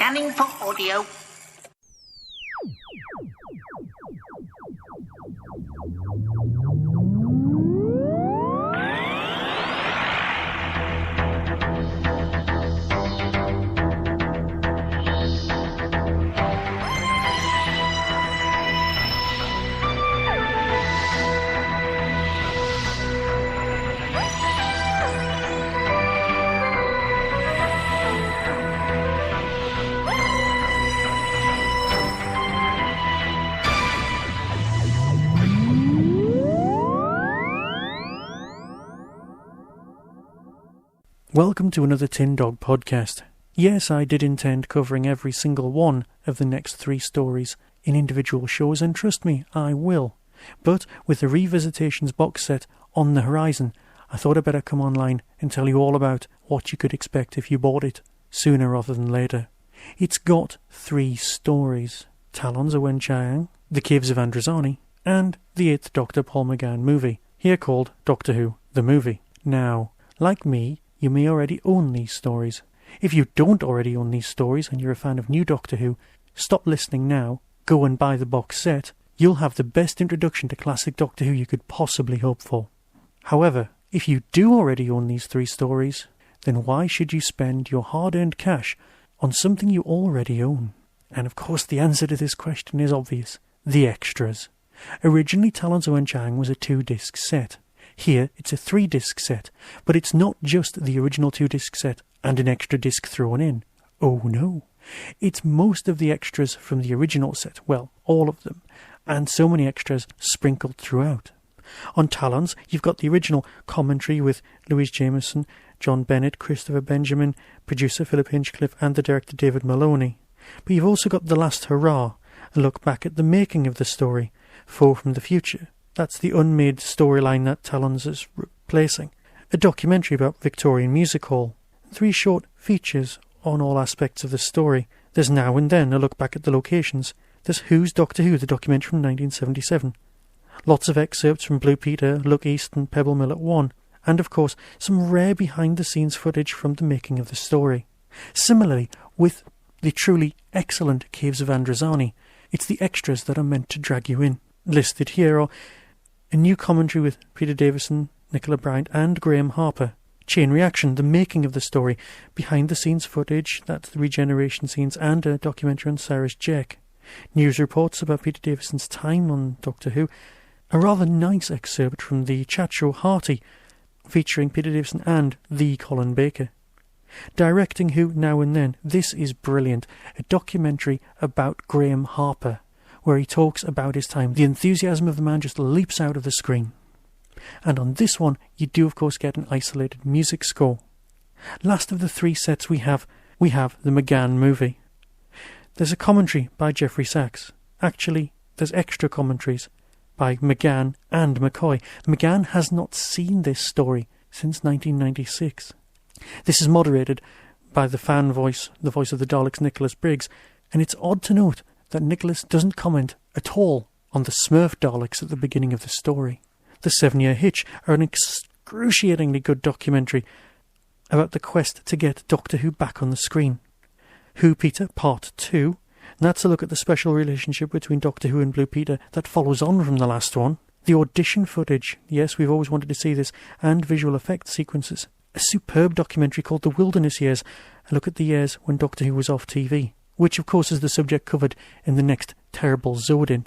Scanning for audio. Welcome to another Tin Dog podcast. Yes, I did intend covering every single one of the next 3 stories in individual shows, and trust me, I will. But with the Revisitations box set on the horizon, I thought I'd better come online and tell you all about what you could expect if you bought it, sooner rather than later. It's got 3 stories: Talons of Weng-Chiang, The Caves of Androzani, and the 8th Doctor Paul McGann movie, here called Doctor Who, the movie. Now, like me, you may already own these stories. If you don't already own these stories and you're a fan of new Doctor Who, stop listening now, go and buy the box set. You'll have the best introduction to classic Doctor Who you could possibly hope for. However, if you do already own these 3 stories, then why should you spend your hard-earned cash on something you already own? And of course the answer to this question is obvious: the extras. Originally, Talons of Weng-Chiang was a 2-disc set. Here, it's a 3-disc set, but it's not just the original 2-disc set and an extra disc thrown in. Oh no. It's most of the extras from the original set, well, all of them, and so many extras sprinkled throughout. On Talons, you've got the original commentary with Louise Jameson, John Bennett, Christopher Benjamin, producer Philip Hinchcliffe, and the director David Maloney. But you've also got The Last Hurrah, a look back at the making of the story, Foe from the Future. That's the unmade storyline that Talons is replacing. A documentary about Victorian music hall. 3 short features on all aspects of the story. There's Now and Then, a look back at the locations. There's Who's Doctor Who, the documentary from 1977. Lots of excerpts from Blue Peter, Look East and Pebble Mill at 1. And of course, some rare behind-the-scenes footage from the making of the story. Similarly, with the truly excellent Caves of Androzani, it's the extras that are meant to drag you in. Listed here are a new commentary with Peter Davison, Nicola Bryant and Graham Harper. Chain Reaction, the making of the story. Behind-the-scenes footage, that's the regeneration scenes, and a documentary on Sharaz Jek. News reports about Peter Davison's time on Doctor Who. A rather nice excerpt from the chat show Hearty, featuring Peter Davison and the Colin Baker. Directing Who Now and Then. This is brilliant. A documentary about Graham Harper, where he talks about his time. The enthusiasm of the man just leaps out of the screen. And on this one, you do of course get an isolated music score. Last of the 3 sets we have the McGann movie. There's a commentary by Geoffrey Sachs. Actually, there's extra commentaries by McGann and McCoy. McGann has not seen this story since 1996. This is moderated by the fan voice, the voice of the Daleks, Nicholas Briggs, and it's odd to note that Nicholas doesn't comment at all on the Smurf Daleks at the beginning of the story. The 7-Year Hitch are an excruciatingly good documentary about the quest to get Doctor Who back on the screen. Who Peter, Part 2, and that's a look at the special relationship between Doctor Who and Blue Peter that follows on from the last one. The audition footage, yes, we've always wanted to see this, and visual effects sequences. A superb documentary called The Wilderness Years, a look at the years when Doctor Who was off TV, which of course is the subject covered in the next terrible Zodin.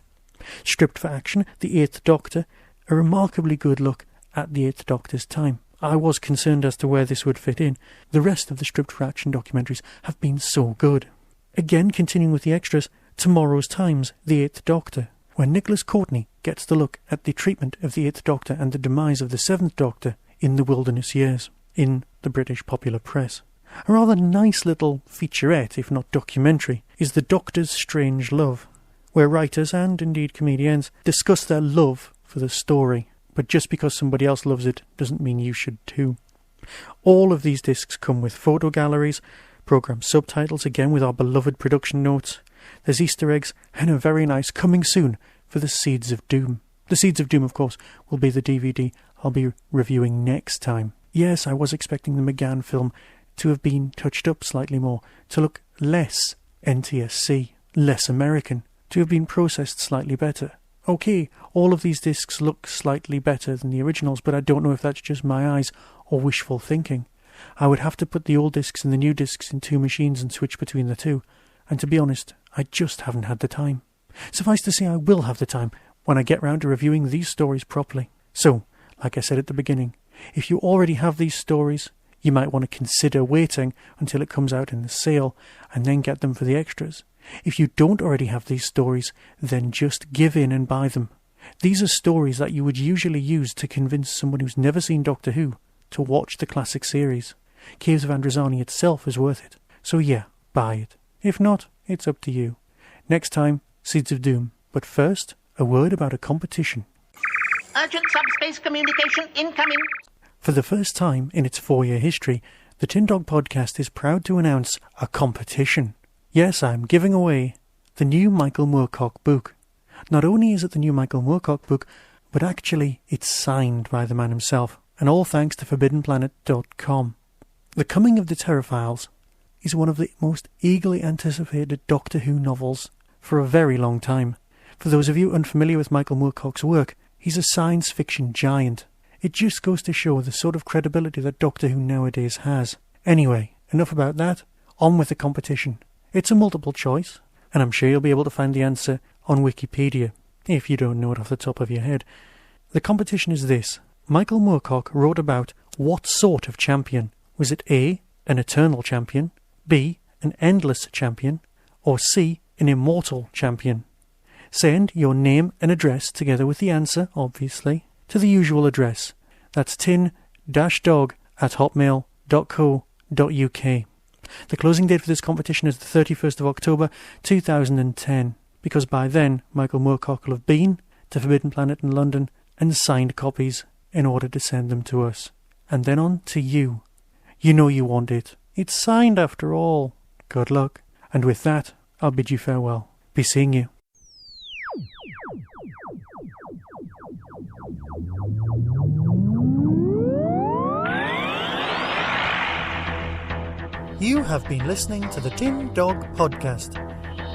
Stripped for Action, The 8th Doctor, a remarkably good look at the 8th Doctor's time. I was concerned as to where this would fit in. The rest of the Stripped for Action documentaries have been so good. Again, continuing with the extras, Tomorrow's Times, The 8th Doctor, where Nicholas Courtney gets to look at the treatment of the 8th Doctor and the demise of the 7th Doctor in the Wilderness Years, in the British popular press. A rather nice little featurette, if not documentary, is The Doctor's Strange Love, where writers and indeed comedians discuss their love for the story, but just because somebody else loves it doesn't mean you should too. All of these discs come with photo galleries, program subtitles, again with our beloved production notes. There's Easter eggs and a very nice coming soon for The Seeds of Doom. The Seeds of Doom, of course, will be the DVD I'll be reviewing next time. Yes, I was expecting the McGann film to have been touched up slightly more, to look less NTSC, less American, to have been processed slightly better. Okay, all of these discs look slightly better than the originals, but I don't know if that's just my eyes or wishful thinking. I would have to put the old discs and the new discs in 2 machines and switch between the two, and to be honest, I just haven't had the time. Suffice to say, I will have the time when I get round to reviewing these stories properly. So, like I said at the beginning, if you already have these stories, you might want to consider waiting until it comes out in the sale and then get them for the extras. If you don't already have these stories, then just give in and buy them. These are stories that you would usually use to convince someone who's never seen Doctor Who to watch the classic series. Caves of Androzani itself is worth it. So yeah, buy it. If not, it's up to you. Next time, Seeds of Doom. But first, a word about a competition. Urgent subspace communication incoming. For the first time in its 4-year history, the Tin Dog Podcast is proud to announce a competition. Yes, I'm giving away the new Michael Moorcock book. Not only is it the new Michael Moorcock book, but actually it's signed by the man himself, and all thanks to ForbiddenPlanet.com. The Coming of the Terraphiles is one of the most eagerly anticipated Doctor Who novels for a very long time. For those of you unfamiliar with Michael Moorcock's work, he's a science fiction giant. It just goes to show the sort of credibility that Doctor Who nowadays has. Anyway, enough about that, on with the competition. It's a multiple choice, and I'm sure you'll be able to find the answer on Wikipedia, if you don't know it off the top of your head. The competition is this. Michael Moorcock wrote about what sort of champion. Was it A, an eternal champion, B, an endless champion, or C, an immortal champion? Send your name and address, together with the answer, obviously, to the usual address. That's tin-dog@hotmail.co.uk. The closing date for this competition is the 31st of October 2010, because by then Michael Moorcock will have been to Forbidden Planet in London and signed copies in order to send them to us. And then on to you. You know you want it. It's signed after all. Good luck. And with that, I'll bid you farewell. Be seeing you. You have been listening to the Tin Dog Podcast.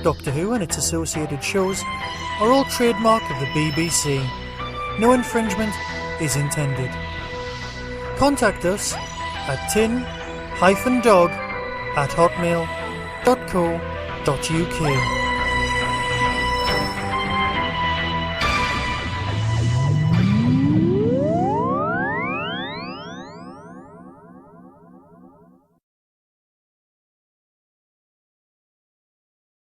Doctor Who and its associated shows are all trademark of the BBC. No infringement is intended. Contact us at tin-dog@hotmail.co.uk.